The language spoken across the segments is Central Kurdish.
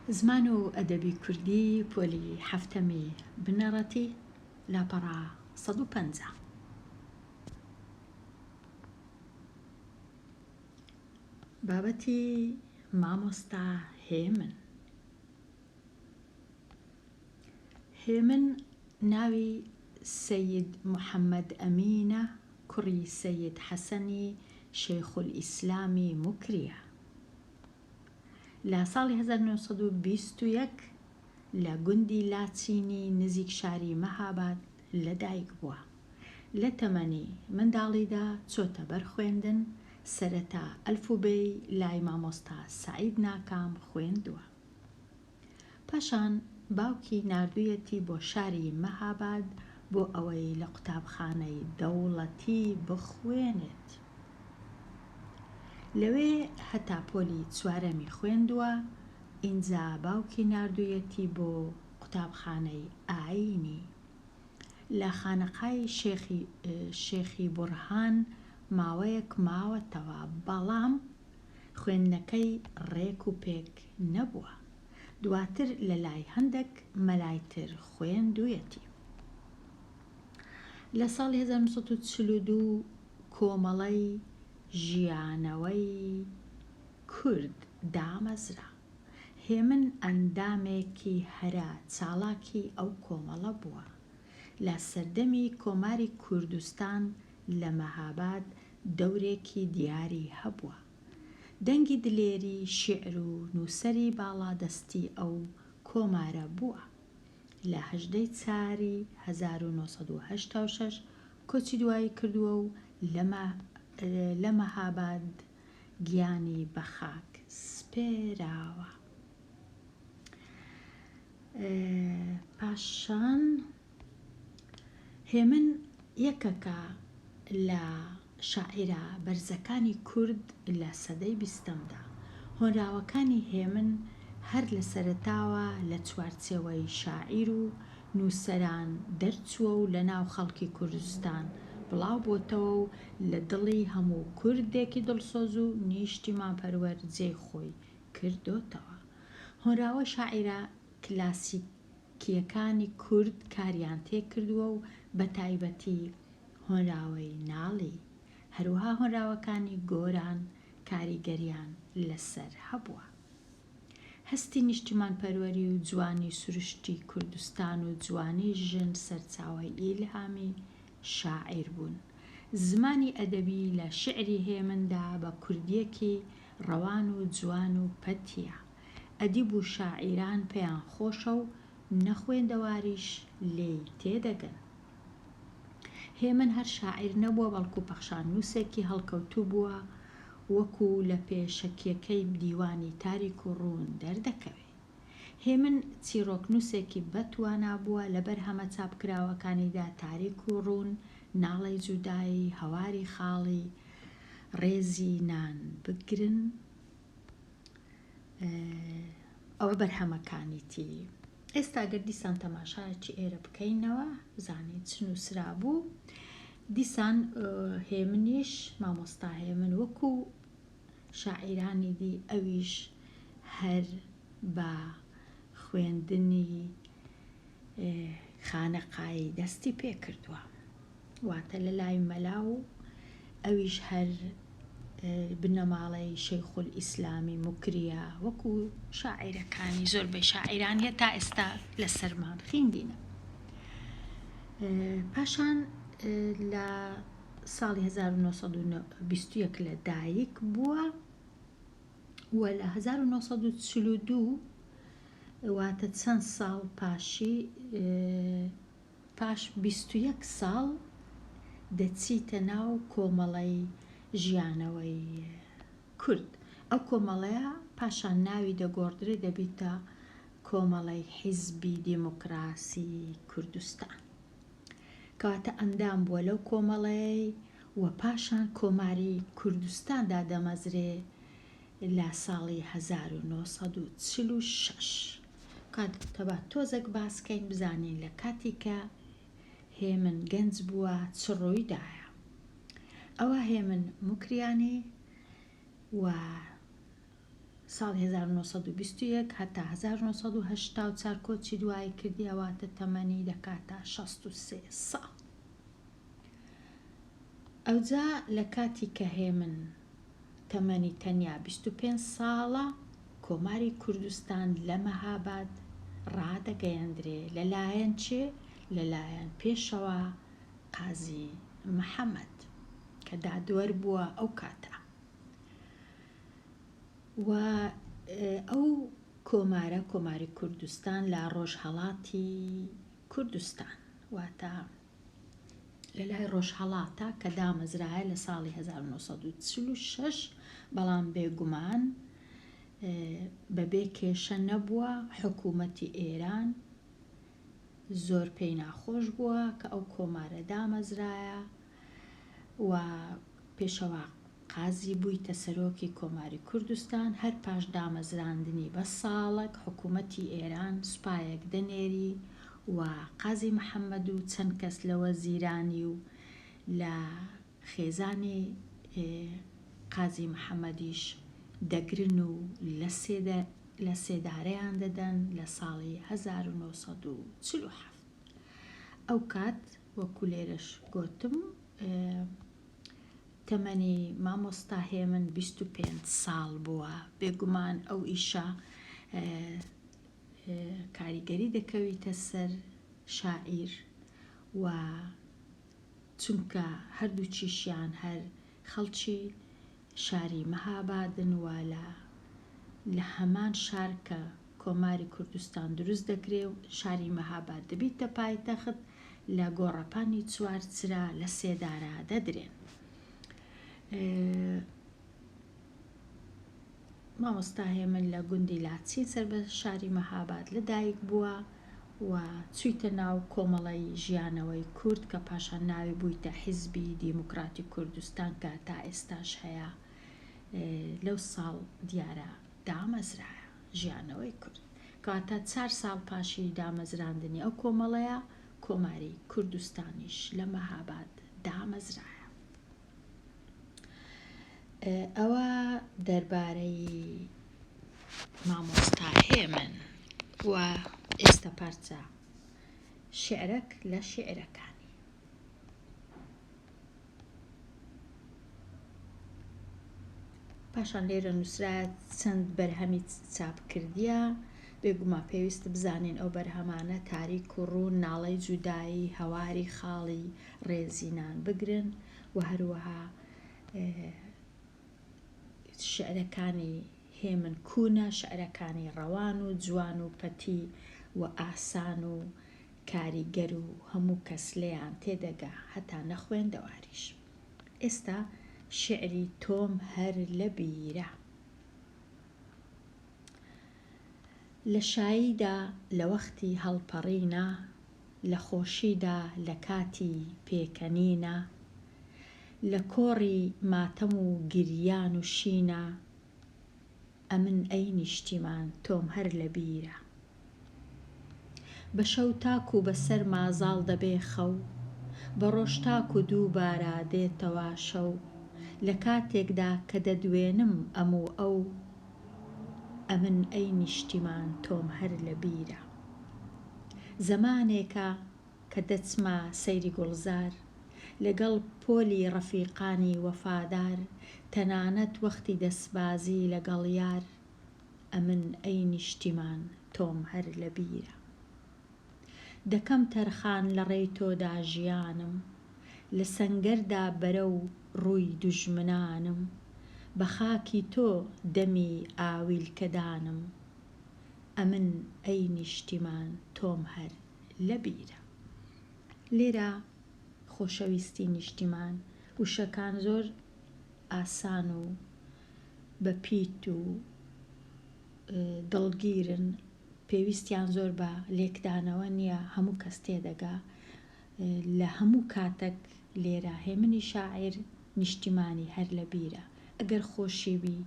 زمان و ئەدەبی کوردی پۆلی هەفتەمی بنەڕەتی لاپەڕا 150. بابەتی مامۆستا هێمن. هێمن ناوی سەید محەممەد ئەمینە، کوڕی سەید حەسەنی شەیخول ئیسلامی موکریە. لە ساڵی 1921 لە گوندی لاچینی نزیک شاری مەهاباد لەدایک بووە. لە تەمەنی منداڵیدا چۆتە بەر خوێندن، سەرەتا ئەلفوبەی لای مامۆستا سەعید ناکام خوێندووە. پاشان باوکی نردوویەتی بۆ شاری مەهاباد بۆ ئەوەی لە قوتابخانەی دەوڵەتی بخوێنێت. لەوێ هەتا پۆلی چوارەمی خوێندووە. ئینجا باوکی نردوویەتی بۆ قوتابخانەی ئایینی. لە خانەقای شێخی بورهان ماوەیەک ماوەتەوە، بەڵام خوێندنەکەی ڕێک و پێک نەبووە. دواتر لە لای هەندێک مەلایتر خوێندوویەتی. لە ساڵی 1942 کۆمەڵەی ژیانەوەی کورد دامەزرا. هێمن ئەندامێکی هەرا چاڵاکی ئەو کۆمەڵە بووە. لە سەردەمی کۆماری کوردستان لە مەهاباد دەورێکی دیاری هەبووە. دەنگی دلێری شیعر و نووسەری باڵادەستی ئەو کۆمارە بووە. لە 18 چاری 1986 کۆچی دوایی کردووە و لە مەهاباد گیانی بە خاک سپێراوە. پاشان هێمن یەکەکە لە شاعیرە بەرزەکانی کورد لە سەدەی 20دا. هۆنراوەکانی هێمن هەر لە سەرەتاوە لە چوارچێوەی شاعیر و نووسەران دەرچووە و لە ناو خەڵکی کوردستان بڵاو بۆتەوە و لە دڵی هەموو کوردێکی دڵسۆز و نیشتیمانپەروەر جێی خۆی کردوتەوە. هۆنراوە شاعیرە کلاسیکیەکانی کورد کاریان تێکردووە و بە تایبەتی هۆنراوەی ناڵی. هەروەها هۆنراوەکانی گۆران کاریگەریان لەسەر هەبووە. هەستی نیشتیمانپەروەری و جوانی سروشتی کوردستان و جوانی ژن سەرچاوەی ئیلهامی شاعیر بوون. زمانی ئەدەبی لە شعری هێمندا بە کوردیەکی ڕەوان و جوان و پەتیە. ئەدیب و شاعیران پێیان خۆشە و نەخوێندەواریش لێی تێدەگەن. هێمن هەر شاعیر نەبووە، بەڵکو پەخشان نووسێکی هەڵکەوتوو بووە، وەکو لە پێشەکیەکەی دیوانی تاریک و ڕوون دەردەکەوێ. هێمن چیرۆک نووسێکی بەتوانا بووە. لەبەر هەمە چاپکراوەکانیدا تاریک و ڕوون، ناڵەی جودایی، هەواری خاڵی، ڕێزی نان بگرن، ئەوە بەرهەمەکانیتی. ئێستا گەر دیسان تەماشایەکی ئێرە بکەینەوە بزانین چ نووسرا بوو. دیسان هێمنیش، مامۆستا هێمن، وەکو شاعیرانی دی ئەویش هەر بە خوێندنی خانەقایی دەستی پێ کردووە، واتە لە لای مەلا و ئەویش هەر بنەماڵەی شەیخول ئیسلامی موکریە، وەکو شاعیرەکانی زۆربەی شاعیران هێتا ئێستا لە سەرمان خوێندینە. پاشان لە ساڵی 1921 لە دایک بووە و لە 1942 واتە چەند ساڵ پاش 21 ساڵ دەچیتە ناو کۆمەڵەی ژیانەوەی کورد. ئەو کۆمەڵەیە پاشان ناوی دەگۆڕدرێ دەبیتە کۆمەڵەی حیزبی دیموکراسی کوردستان، کەواتە ئەندام بووە لەو کۆمەڵەی و پاشان کۆماری کوردستاندا دەمەزرێ لە ساڵی 1946. کاتەبا تۆزێک باسکەین بزانین لە کاتی کە هێمن گەنج بووە چ ڕوویدایە. ئەوە هێمن موکریانی و ساڵی 1920 هەتا 1984 کۆچی دوایی کردی ئەواتە تەمەنی دەکاتە 63 ساڵ. ئەوجا لە کاتی کە هێمن تەمەنی تەنیا 25 ساڵە کۆماری کوردستان لە مەهاباد ڕادەگەیەندرێ لەلایەن چێ؟ لەلایەن پێشەوە قازی محەممەد کە دادوەر بووە ئەو کاتە. و ئەو کۆمارە کۆماری کوردستان لە ڕۆژهەڵاتی کوردستان واتە لەلای ڕۆژهەڵاتە کە دامەزرایە لە ساڵی 1946 بەڵام بێگومان بەبێ کێشە نەبووە. حکوومەتی ئێران زۆر پێی ناخۆش بووە کە ئەو کۆمارە دامەزرایە و پێشەوە قازی بوویتە سەرۆکی کۆماری کوردستان. هەر پاش دامەزراندنی بە ساڵێک حکوومەتی ئێران سوپایەک دەنێری و قازی محەممەد و چەند کەس لە وەزیرانی و لە خێزانی قازی محەممەدیش دەگرن و لە سێدارەیان دەدەن لە ساڵی 1947. ئەو کات وەکو لێرەش گوتم تەمەنی مامۆستا هێمن 25 ساڵ بووە. بێگومان ئەو ئیشە کاریگەری دەکەویتە سەر شاعیر و چونکە هەردوو چیشیان هەر خەڵکی شاری مەهابادن و لە هەمان شار کە کۆماری کوردستان دروست دەکرێ و شاری مەهاباد دەبیتە پایتەخت لە گۆڕەپانی چوارچرا لە سێدارە دەدرێن. مامۆستا هێمن لە گوندی لاچین سەر بە شاری مەهاباد لەدایک بووە و چوویتە ناو کۆمەڵی ژیانەوەی کورد کە پاشان ناوی بوویتە حیزبی دیموکراتی کوردستان کە تا ئێستاش هەیە. لەو ساڵ دیارە دامەزرایە ژیانەوەی کورد کەواتە 4 ساڵ پاشی دامەزراندنی ئەو کۆمەڵەیە کۆماری کوردستانیش لە مەهاباد دامەزرایە. ئەوە دەربارەی مامۆستا هێمن و ئێستا پارچە شێعرێک لە شێعرەکانی. پاشان لێرە نووسرایە چەند بەرهەمی چاپ کردیە. بێگومان پێویست بزانین ئەو بەرهەمانە تاریک و ڕوون، ناڵەی جودایی، هەواری خاڵی ڕێزینان بگرن و هەروەها شعرەکانی هێمن کوونە، شعرەکانی ڕەوان و جوان و پەتی و ئاسان و کاریگەر و هەموو کەس لێیان تێدەگا هەتا نەخوێندەواریش. ئێستا شعری تۆم هەر لە بیرە. لە شاییدا لە وەختی هەڵپەڕینە، لە خۆشیدا لە کاتی پێکەنینە، لە کۆڕی ماتەم و گریان و شینە، ئەمن ئەی نیشتیمان تۆم هەر لە بیرە. بە شەو تاک و بەسەر مازاڵ دەبێ خەو، بە ڕۆژ تاک و دووبارە دێتەوە شەو، لە کاتێکدا کە دەدوێنم ئەموو ئەو، ئەمن ئەی نیشتیمان تۆم هەر لە بیرە. زەمانێکە کە دەچمە سەیری گوڵزار، لەگەڵ پۆلی ڕەفیقانی وەفادار، تەنانەت وەختی دەسبازی لەگەڵ یار، ئەمن ئەی نیشتیمان تۆم هەر لە بیرە. دەکەم تەرخان لە ڕێی تۆدا ژیانم، لە سەنگەردا بەرەو ڕووی دوژمنانم، بە خاکی تۆ دەمی ئاویلکەدانم، ئەمن ئەی نیشتیمان تۆم هەر لە بیرە. لێرە خۆشەویستی نیشتیمان وشەکان زۆر ئاسان و بەپیت و دڵگیرن، پێویستیان زۆر بە لێکدانەوە نییە، هەموو کەس تێدەگا لە هەموو کاتێک. لێرە هێمنی شاعیر نیشتیمانی هەر لە بیرە. ئەگەر خۆشی بی،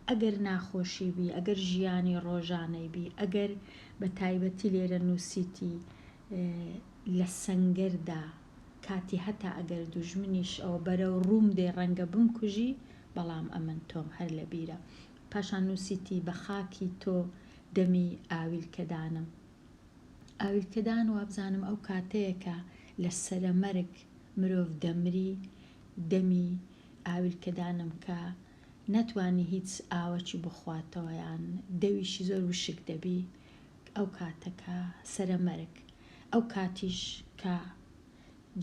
ئەگەر ناخۆشی بی، ئەگەر ژیانی ڕۆژانەی بی، ئەگەر بە تایبەتی لێرە نووسیتی لە سەنگەردا کاتی هەتا ئەگەر دوژمنیش ئەوە بەرەو ڕووم دێ ڕەنگە بمکوژی، بەڵام ئەمن تۆم هەر لە بیرە. پاشان نووسیتی بە خاکی تۆ دەمی ئاویلکەدانم. ئاویلکەدان وابزانم ئەو کاتەیەکە لە سەرەمەرگ مرۆڤ دەمری دەمی ئاویلکەدانم کە نەتوانی هیچ ئاوەکی بخواتەوە یان دەویشی زۆر وشک دەبی، ئەو کاتەکە سەرەمەرگ، ئەو کاتیش کە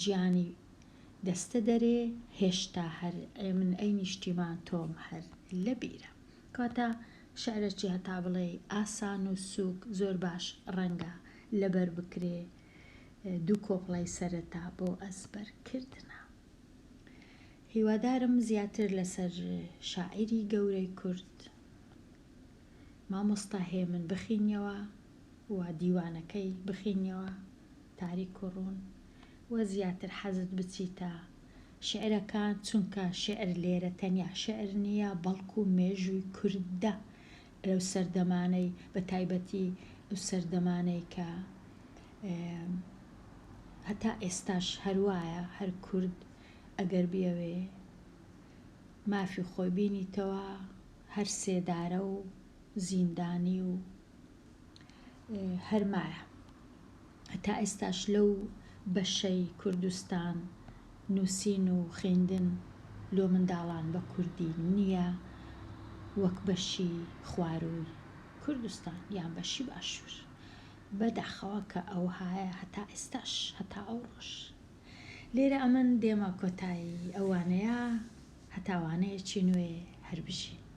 گیانی دەستە دەرێ هێشتا هەر من ئەی نیشتیمان تۆم هەر لە بیرە. کاتە شعرێکی هەتا بڵێ ئاسان و سووک زۆر باش ڕەنگە لەبەر بکرێ دوو کۆپڵی سەرەتا بۆ ئەزبەرکردنە. هیوادارم زیاتر لەسەر شاعیری گەورەی کورد مامۆستا هێمن بخینیەوە و دیوانەکەی بخینیەوە تاریک و ڕوون و زیاتر حەزت بچیتە شعرەکان، چونکە شعر لێرە تەنیا شعر نییە بەڵکو مێژووی کوردە لەو سەردەمانەی بە تایبەتی ئەو سەردەمانەی کە هەتا ئێستاش هەروایە هەر کورد ئەگەر بیەوێ مافی خۆی بینیتەوە هەر سێدارە و زیندانی و هەرمایە. هەتا ئێستاش لەو بەشەی کوردستان نووسین و خوێندن لۆ منداڵان بە کوردی نییە وەک بەشی خوارووی کوردستان یان بەشی باشوور، بەداخەوە کە ئەو هایە هەتا ئێستاش هەتا ئەو ڕۆژ. لێرە ئەمن دێمە کۆتایی ئەوانەیە هەتاوانەیەکی نوێ هەر بژین.